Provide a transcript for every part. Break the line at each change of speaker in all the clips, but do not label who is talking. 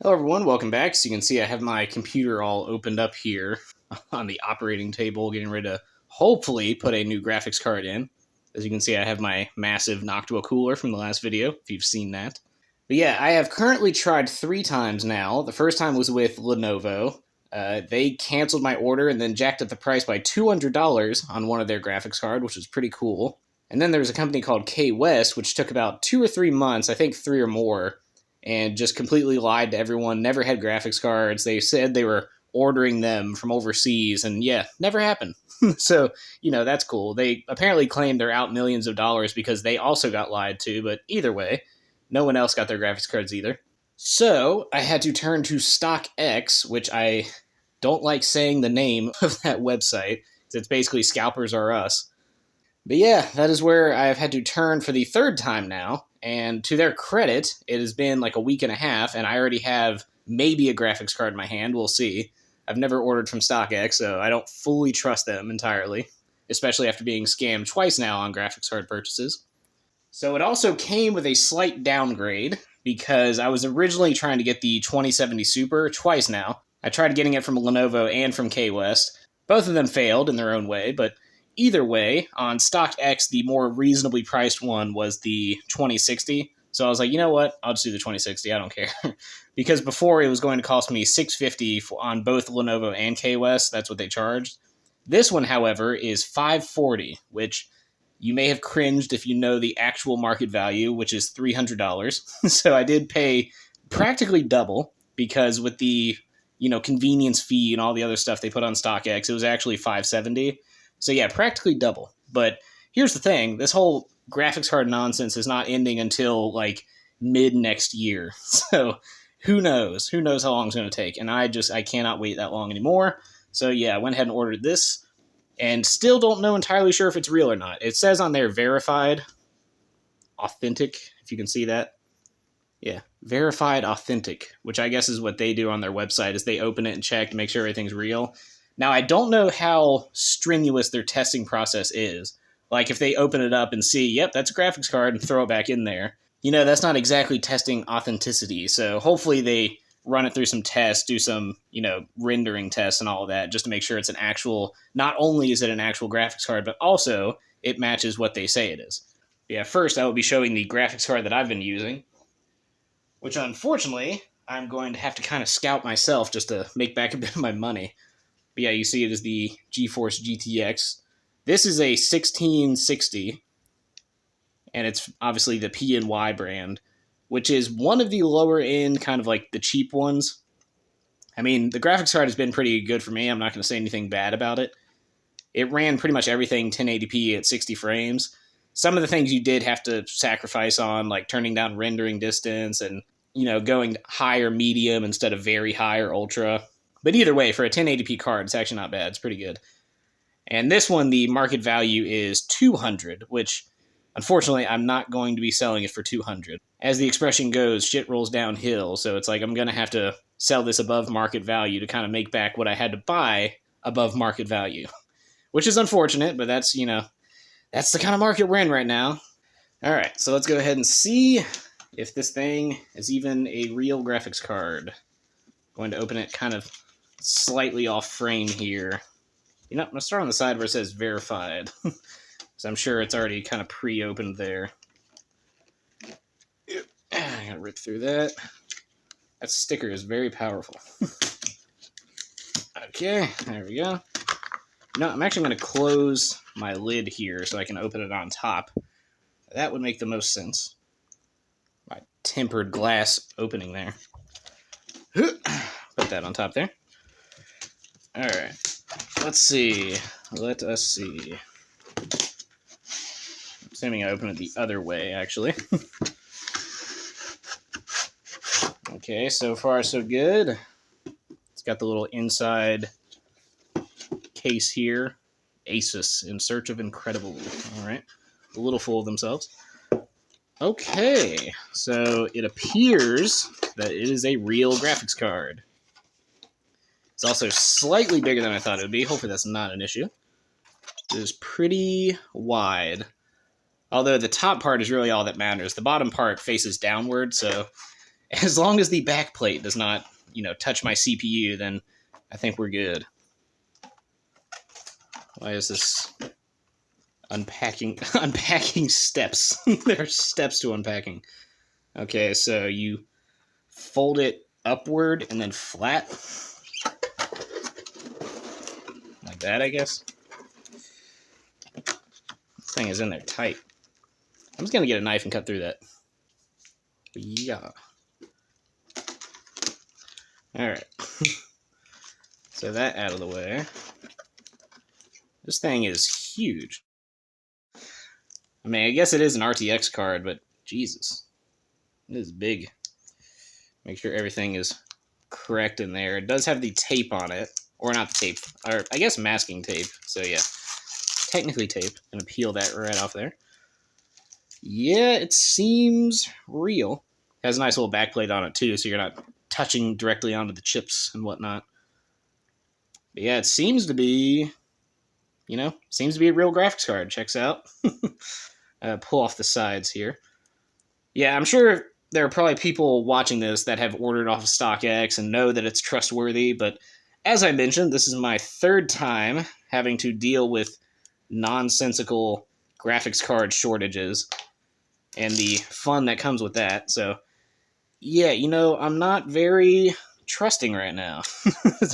Hello everyone, welcome back. So you can see I have my computer all opened up here on the operating table, getting ready to hopefully put a new graphics card in. As you can see, I have my massive Noctua cooler from the last video, if you've seen that. But yeah, I have currently tried 3 times now. The first time was with Lenovo. They canceled my order and then jacked up the price by $200 on one of their graphics card, which was pretty cool. And then there was a company called K-West, which took about 2 or 3 months, I think 3 or more, and just completely lied to everyone, never had graphics cards. They said they were ordering them from overseas, and yeah, never happened. So, that's cool. They apparently claimed they're out millions of dollars because they also got lied to, but either way, no one else got their graphics cards either. So, I had to turn to StockX, which I don't like saying the name of that website. It's basically Scalpers Are Us. But yeah, that is where I've had to turn for the third time now. And to their credit, it has been like a week and a half, and I already have maybe a graphics card in my hand. We'll see. I've never ordered from StockX, so I don't fully trust them entirely, especially after being scammed twice now on graphics card purchases. So it also came with a slight downgrade because I was originally trying to get the 2070 Super twice now. I tried getting it from Lenovo and from K-West. Both of them failed in their own way, but either way, on StockX, the more reasonably priced one was the 2060. So I was like, you know what? I'll just do the 2060. I don't care. Because before it was going to cost me $650 on both Lenovo and K-West. That's what they charged. This one, however, is $540, which you may have cringed if you know the actual market value, which is $300. So I did pay practically double because with the convenience fee and all the other stuff they put on StockX, it was actually $570. So yeah, practically double. But here's the thing: this whole graphics card nonsense is not ending until like mid next year. So who knows? Who knows how long it's going to take? And I cannot wait that long anymore. So yeah, I went ahead and ordered this, and still don't know entirely sure if it's real or not. It says on there verified, authentic, if you can see that. Yeah, verified authentic, which I guess is what they do on their website, is they open it and check to make sure everything's real. Now, I don't know how strenuous their testing process is. Like, if they open it up and see, yep, that's a graphics card, and throw it back in there. That's not exactly testing authenticity. So hopefully they run it through some tests, do some, rendering tests and all of that, just to make sure it's an actual, not only is it an actual graphics card, but also it matches what they say it is. Yeah, first I will be showing the graphics card that I've been using, which unfortunately I'm going to have to kind of scout myself just to make back a bit of my money. But yeah, you see it as the GeForce GTX. This is a 1660, and it's obviously the PNY brand, which is one of the lower end, kind of like the cheap ones. I mean, the graphics card has been pretty good for me. I'm not going to say anything bad about it. It ran pretty much everything 1080p at 60 frames. Some of the things you did have to sacrifice on, like turning down rendering distance and, going high or medium instead of very high or ultra. But either way, for a 1080p card, it's actually not bad. It's pretty good. And this one, the market value is $200, which unfortunately I'm not going to be selling it for $200. As the expression goes, shit rolls downhill. So it's like I'm going to have to sell this above market value to kind of make back what I had to buy above market value, which is unfortunate, but that's the kind of market we're in right now. All right, so let's go ahead and see if this thing is even a real graphics card. Going to open it kind of slightly off frame here. I'm going to start on the side where it says verified, because I'm sure it's already kind of pre-opened there. I gotta rip through that. That sticker is very powerful. Okay, there we go. I'm actually going to close my lid here so I can open it on top. That would make the most sense. My tempered glass opening there. Put that on top there. All right. Let's see. Let us see. I'm assuming I open it the other way, actually. Okay, so far so good. It's got the little inside case here. Asus, in search of incredible. All right. A little full of themselves. Okay, so it appears that it is a real graphics card. It's also slightly bigger than I thought it would be. Hopefully that's not an issue. It is pretty wide. Although the top part is really all that matters. The bottom part faces downward, so As long as the back plate does not, touch my CPU, then I think we're good. Why is this unpacking steps? There are steps to unpacking. Okay, so you fold it upward and then flat. Like that, I guess. This thing is in there tight. I'm just going to get a knife and cut through that. Yeah. Alright. So that out of the way. This thing is huge. I mean, I guess it is an RTX card, but Jesus. It is big. Make sure everything is correct in there. It does have the tape on it. Or not the tape. Or I guess masking tape. So yeah. Technically tape. Gonna peel that right off there. Yeah, it seems real. It has a nice little backplate on it too, so you're not touching directly onto the chips and whatnot. But yeah, it seems to be, seems to be a real graphics card. Checks out. Pull off the sides here. Yeah, I'm sure there are probably people watching this that have ordered off of StockX and know that it's trustworthy, but as I mentioned, this is my third time having to deal with nonsensical graphics card shortages and the fun that comes with that. So, yeah, I'm not very trusting right now.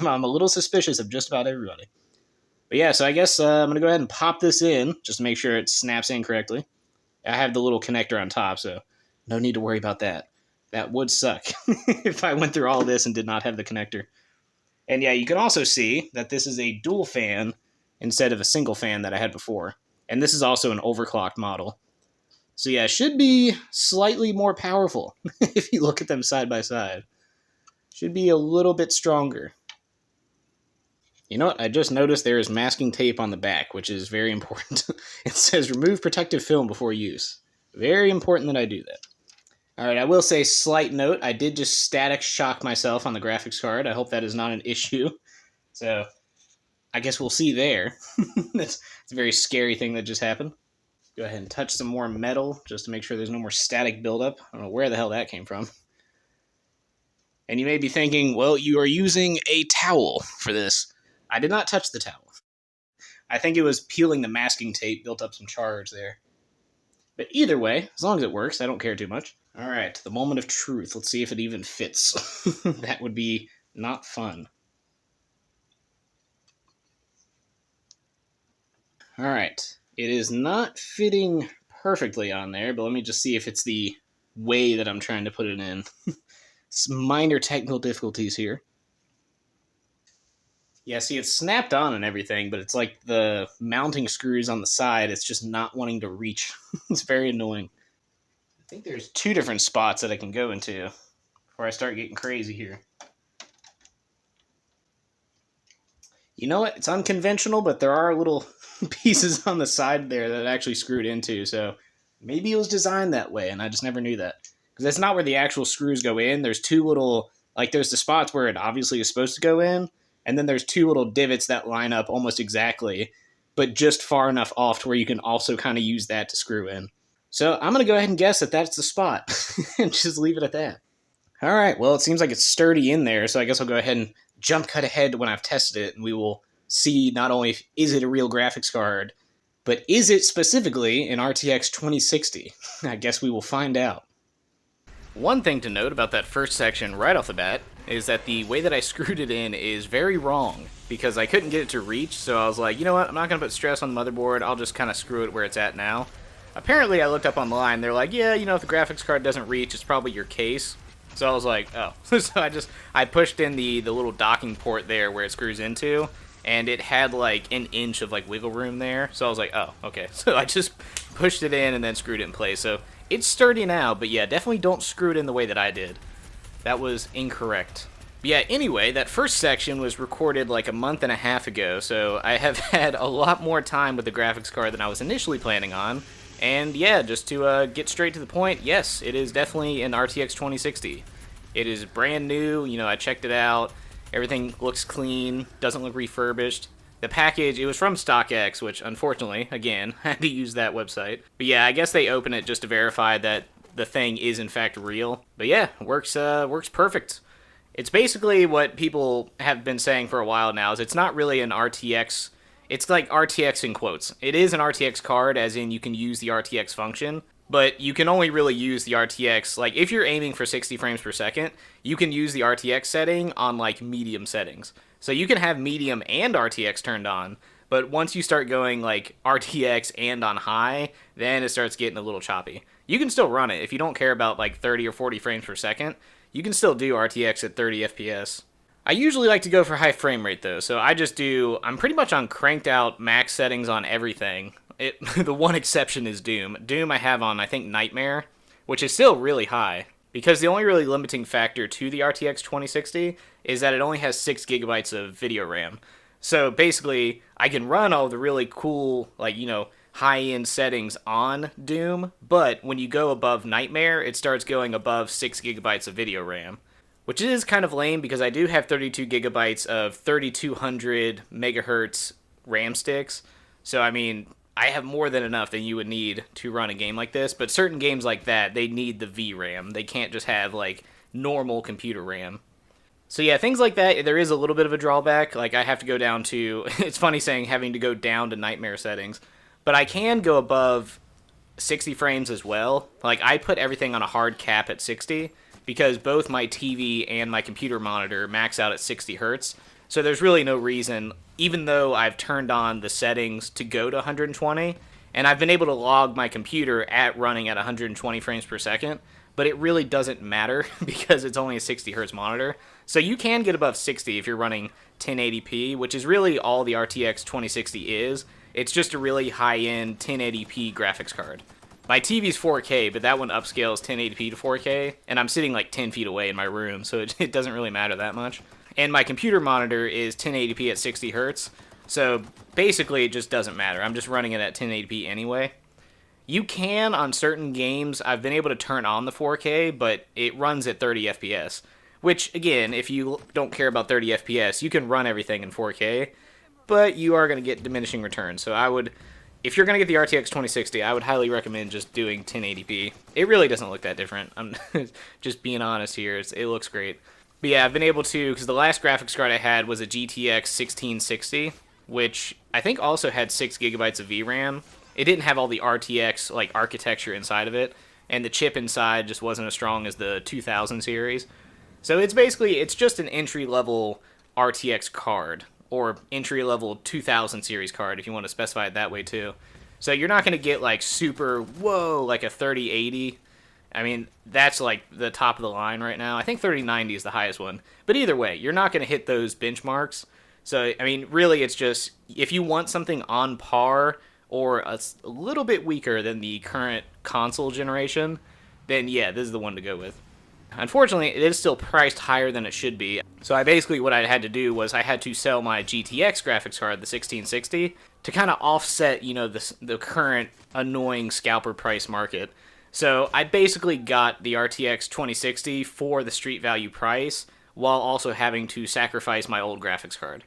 I'm a little suspicious of just about everybody. But yeah, so I guess I'm going to go ahead and pop this in, just to make sure it snaps in correctly. I have the little connector on top, so no need to worry about that. That would suck if I went through all this and did not have the connector. And yeah, you can also see that this is a dual fan instead of a single fan that I had before. And this is also an overclocked model. So yeah, it should be slightly more powerful if you look at them side by side. Should be a little bit stronger. You know what? I just noticed there is masking tape on the back, which is very important. It says remove protective film before use. Very important that I do that. Alright, I will say, slight note, I did just static shock myself on the graphics card. I hope that is not an issue. So, I guess we'll see there. It's a very scary thing that just happened. Go ahead and touch some more metal, just to make sure there's no more static buildup. I don't know where the hell that came from. And you may be thinking, well, you are using a towel for this. I did not touch the towel. I think it was peeling the masking tape, built up some charge there. But either way, as long as it works, I don't care too much. Alright, the moment of truth. Let's see if it even fits. That would be not fun. Alright, it is not fitting perfectly on there, but let me just see if it's the way that I'm trying to put it in. Some minor technical difficulties here. Yeah, see, it's snapped on and everything, but it's like the mounting screws on the side, it's just not wanting to reach. It's very annoying. I think there's two different spots that I can go into before I start getting crazy here. You know what? It's unconventional, but there are little pieces on the side there that actually screwed into, so maybe it was designed that way, and I just never knew that. Because that's not where the actual screws go in. There's two little, there's the spots where it obviously is supposed to go in, and then there's two little divots that line up almost exactly, but just far enough off to where you can also kind of use that to screw in. So I'm going to go ahead and guess that that's the spot, and just leave it at that. Alright, well, it seems like it's sturdy in there, so I guess I'll go ahead and jump cut ahead when I've tested it, and we will see not only is it a real graphics card, but is it specifically an RTX 2060? I guess we will find out. One thing to note about that first section right off the bat is that the way that I screwed it in is very wrong, because I couldn't get it to reach, so I was like, you know what, I'm not going to put stress on the motherboard, I'll just kind of screw it where it's at now. Apparently I looked up online, they're like, yeah, if the graphics card doesn't reach, it's probably your case. So I was like, oh. So I pushed in the little docking port there where it screws into, and it had like an inch of wiggle room there. So I was like, oh, okay. So I just pushed it in and then screwed it in place. So it's sturdy now, but yeah, definitely don't screw it in the way that I did. That was incorrect. But yeah, anyway, that first section was recorded like a month and a half ago, so I have had a lot more time with the graphics card than I was initially planning on. And yeah, just to get straight to the point, yes, it is definitely an RTX 2060. It is brand new, I checked it out, everything looks clean, doesn't look refurbished. The package, it was from StockX, which unfortunately, again, I had to use that website. But yeah, I guess they open it just to verify that the thing is in fact real. But yeah, works perfect. It's basically what people have been saying for a while now. Is it's not really an RTX. It's like RTX in quotes. It is an RTX card, as in you can use the RTX function, but you can only really use the RTX, like if you're aiming for 60 frames per second, you can use the RTX setting on like medium settings. So you can have medium and RTX turned on, but once you start going like RTX and on high, then it starts getting a little choppy. You can still run it if you don't care about like 30 or 40 frames per second. You can still do RTX at 30 FPS. I usually like to go for high frame rate though, so I'm pretty much on cranked out max settings on everything. The one exception is Doom. Doom I have on, I think, Nightmare, which is still really high, because the only really limiting factor to the RTX 2060 is that it only has 6 gigabytes of video RAM. So basically, I can run all the really cool, like, high-end settings on Doom, but when you go above Nightmare, it starts going above 6 gigabytes of video RAM. Which is kind of lame because I do have 32 gigabytes of 3200 megahertz RAM sticks. So, I mean, I have more than enough than you would need to run a game like this. But certain games like that, they need the VRAM. They can't just have, like, normal computer RAM. So, yeah, things like that, there is a little bit of a drawback. Like, I have to go down to... It's funny saying having to go down to Nightmare settings. But I can go above 60 frames as well. Like, I put everything on a hard cap at 60... because both my TV and my computer monitor max out at 60 hertz. So there's really no reason, even though I've turned on the settings to go to 120, and I've been able to log my computer at running at 120 frames per second, but it really doesn't matter because it's only a 60 hertz monitor. So you can get above 60 if you're running 1080p, which is really all the RTX 2060 is. It's just a really high-end 1080p graphics card. My TV's 4K, but that one upscales 1080p to 4K, and I'm sitting like 10 feet away in my room, so it doesn't really matter that much. And my computer monitor is 1080p at 60 hertz, so basically it just doesn't matter. I'm just running it at 1080p anyway. You can, on certain games, I've been able to turn on the 4K, but it runs at 30 FPS. Which, again, if you don't care about 30 FPS, you can run everything in 4K, but you are going to get diminishing returns, so I would... If you're going to get the RTX 2060, I would highly recommend just doing 1080p. It really doesn't look that different. I'm just being honest here. It looks great. But yeah, I've been able to, because the last graphics card I had was a GTX 1660, which I think also had 6 gigabytes of VRAM. It didn't have all the RTX like architecture inside of it, and the chip inside just wasn't as strong as the 2000 series. So it's just an entry-level RTX card, or entry-level 2000 series card, if you want to specify it that way, too. So you're not going to get, like, super, whoa, like a 3080. I mean, that's, like, the top of the line right now. I think 3090 is the highest one. But either way, you're not going to hit those benchmarks. So, I mean, really, it's just, if you want something on par or a little bit weaker than the current console generation, then, yeah, this is the one to go with. Unfortunately, it is still priced higher than it should be. So what I had to do was I had to sell my GTX graphics card, the 1660, to kind of offset, the current annoying scalper price market. So I basically got the RTX 2060 for the street value price, while also having to sacrifice my old graphics card.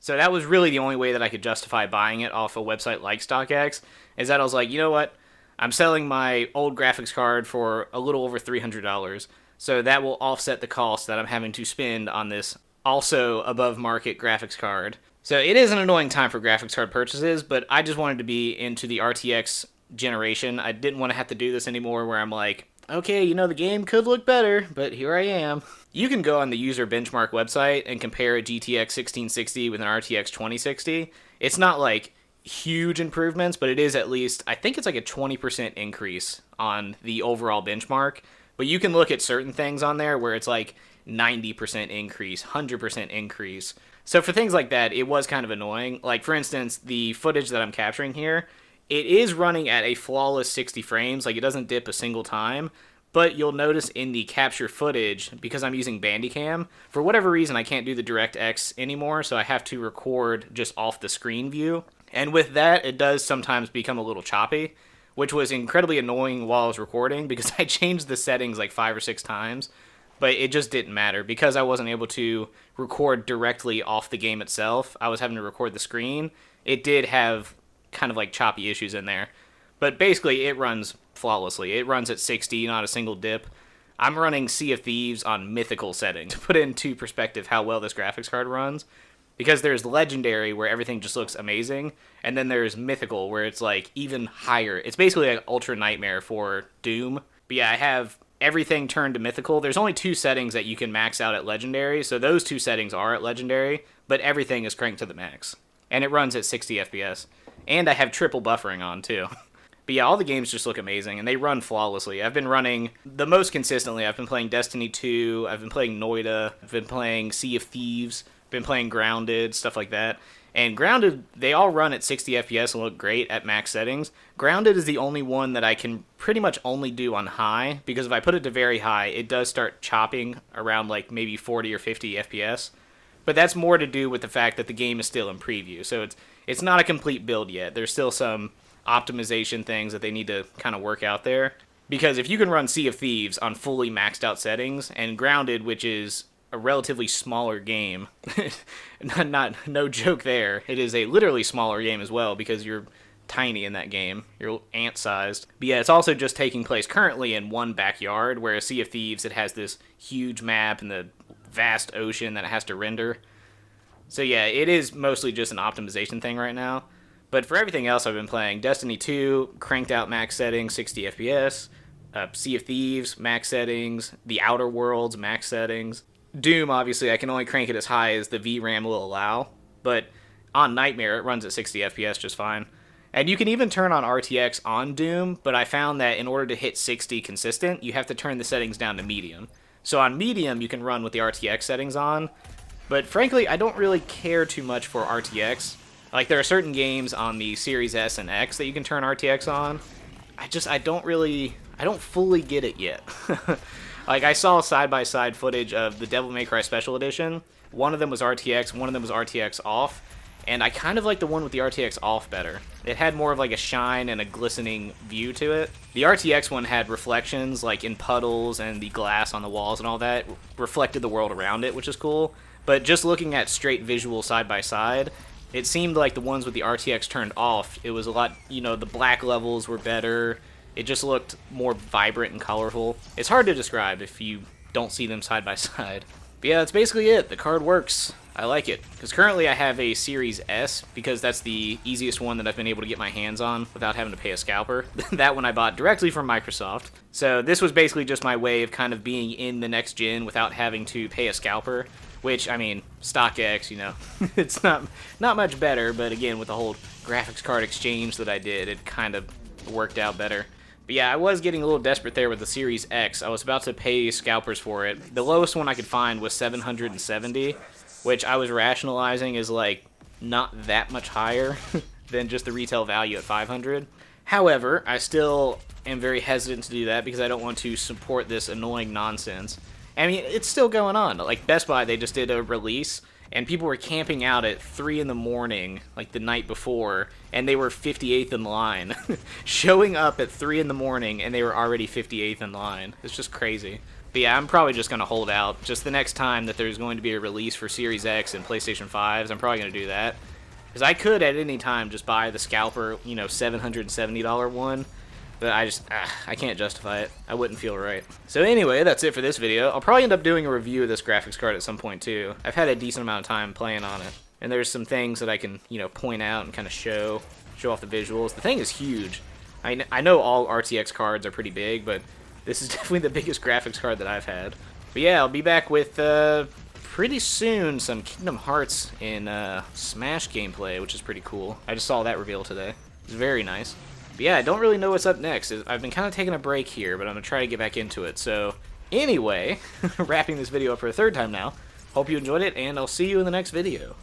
So that was really the only way that I could justify buying it off a website like StockX, is that I was like, you know what? I'm selling my old graphics card for a little over $300. So that will offset the cost that I'm having to spend on this also above market graphics card. So it is an annoying time for graphics card purchases, but I just wanted to be into the RTX generation. I didn't want to have to do this anymore where I'm like, okay, the game could look better, but here I am. You can go on the user benchmark website and compare a GTX 1660 with an RTX 2060. It's not like huge improvements, but it is at least, I think it's like a 20% increase on the overall benchmark. But you can look at certain things on there where it's like 90% increase, 100% increase. So for things like that, it was kind of annoying. Like, for instance, the footage that I'm capturing here, it is running at a flawless 60 frames. Like, it doesn't dip a single time. But you'll notice in the capture footage, because I'm using Bandicam, for whatever reason, I can't do the DirectX anymore, so I have to record just off the screen view. And with that, it does sometimes become a little choppy, which was incredibly annoying while I was recording because I changed the settings like 5 or 6 times, but it just didn't matter. Because I wasn't able to record directly off the game itself, I was having to record the screen. It did have kind of like choppy issues in there. But basically, it runs flawlessly. It runs at 60, not a single dip. I'm running Sea of Thieves on mythical settings to put into perspective how well this graphics card runs. Because there's Legendary, where everything just looks amazing, and then there's Mythical, where it's like even higher. It's basically like Ultra Nightmare for Doom. But yeah, I have everything turned to Mythical. There's only 2 settings that you can max out at Legendary, so those 2 settings are at Legendary, but everything is cranked to the max. And it runs at 60 FPS. And I have triple buffering on, too. But yeah, all the games just look amazing, and they run flawlessly. I've been running the most consistently. I've been playing Destiny 2, I've been playing Noida, I've been playing Sea of Thieves, been playing Grounded, stuff like that. And Grounded, they all run at 60 FPS and look great at max settings. Grounded is the only one that I can pretty much only do on high, because if I put it to very high, it does start chopping around like maybe 40 or 50 FPS. But that's more to do with the fact that the game is still in preview, so it's not a complete build yet. There's still some optimization things that they need to kind of work out there. Because if you can run Sea of Thieves on fully maxed out settings, and Grounded, which is a relatively smaller game, no joke there, it is a literally smaller game as well, because you're tiny in that game, you're ant-sized. But yeah, it's also just taking place currently in one backyard, whereas Sea of Thieves, it has this huge map and the vast ocean that it has to render. So yeah, it is mostly just an optimization thing right now. But for everything else I've been playing, Destiny 2, cranked out max settings, 60 FPS, Sea of Thieves, max settings, The Outer Worlds, max settings. Doom, obviously, I can only crank it as high as the VRAM will allow, but on Nightmare, it runs at 60 FPS just fine. And you can even turn on RTX on Doom, but I found that in order to hit 60 consistent, you have to turn the settings down to medium. So on medium, you can run with the RTX settings on, but frankly, I don't really care too much for RTX. Like, there are certain games on the Series S and X that you can turn RTX on. I don't fully get it yet. Like, I saw side-by-side footage of the Devil May Cry Special Edition. One of them was RTX, one of them was RTX off, and I kind of like the one with the RTX off better. It had more of like a shine and a glistening view to it. The RTX one had reflections, like in puddles and the glass on the walls and all that, reflected the world around it, which is cool. But just looking at straight visual side-by-side, it seemed like the ones with the RTX turned off, it was a lot, the black levels were better. It just looked more vibrant and colorful. It's hard to describe if you don't see them side by side. But yeah, that's basically it. The card works. I like it. Because currently I have a Series S, because that's the easiest one that I've been able to get my hands on without having to pay a scalper. That one I bought directly from Microsoft. So this was basically just my way of kind of being in the next gen without having to pay a scalper. Which, I mean, StockX, it's not much better, but again, with the whole graphics card exchange that I did, it kind of worked out better. But yeah, I was getting a little desperate there with the Series X. I was about to pay scalpers for it. The lowest one I could find was $770, which I was rationalizing is like not that much higher than just the retail value at $500. However, I still am very hesitant to do that because I don't want to support this annoying nonsense. I mean, it's still going on. Like, Best Buy, they just did a release, and people were camping out at 3 in the morning, like the night before, and they were 58th in line. Showing up at 3 in the morning, and they were already 58th in line. It's just crazy. But yeah, I'm probably just going to hold out. Just the next time that there's going to be a release for Series X and PlayStation 5s, I'm probably going to do that. Because I could, at any time, just buy the scalper, $770 one. But I can't justify it. I wouldn't feel right. So anyway, that's it for this video. I'll probably end up doing a review of this graphics card at some point too. I've had a decent amount of time playing on it. And there's some things that I can, point out and kind of show off the visuals. The thing is huge. I know all RTX cards are pretty big, but this is definitely the biggest graphics card that I've had. But yeah, I'll be back with, pretty soon, some Kingdom Hearts in Smash gameplay, which is pretty cool. I just saw that reveal today. It's very nice. But yeah, I don't really know what's up next. I've been kind of taking a break here, but I'm going to try to get back into it. So, anyway, wrapping this video up for a third time now. Hope you enjoyed it, and I'll see you in the next video.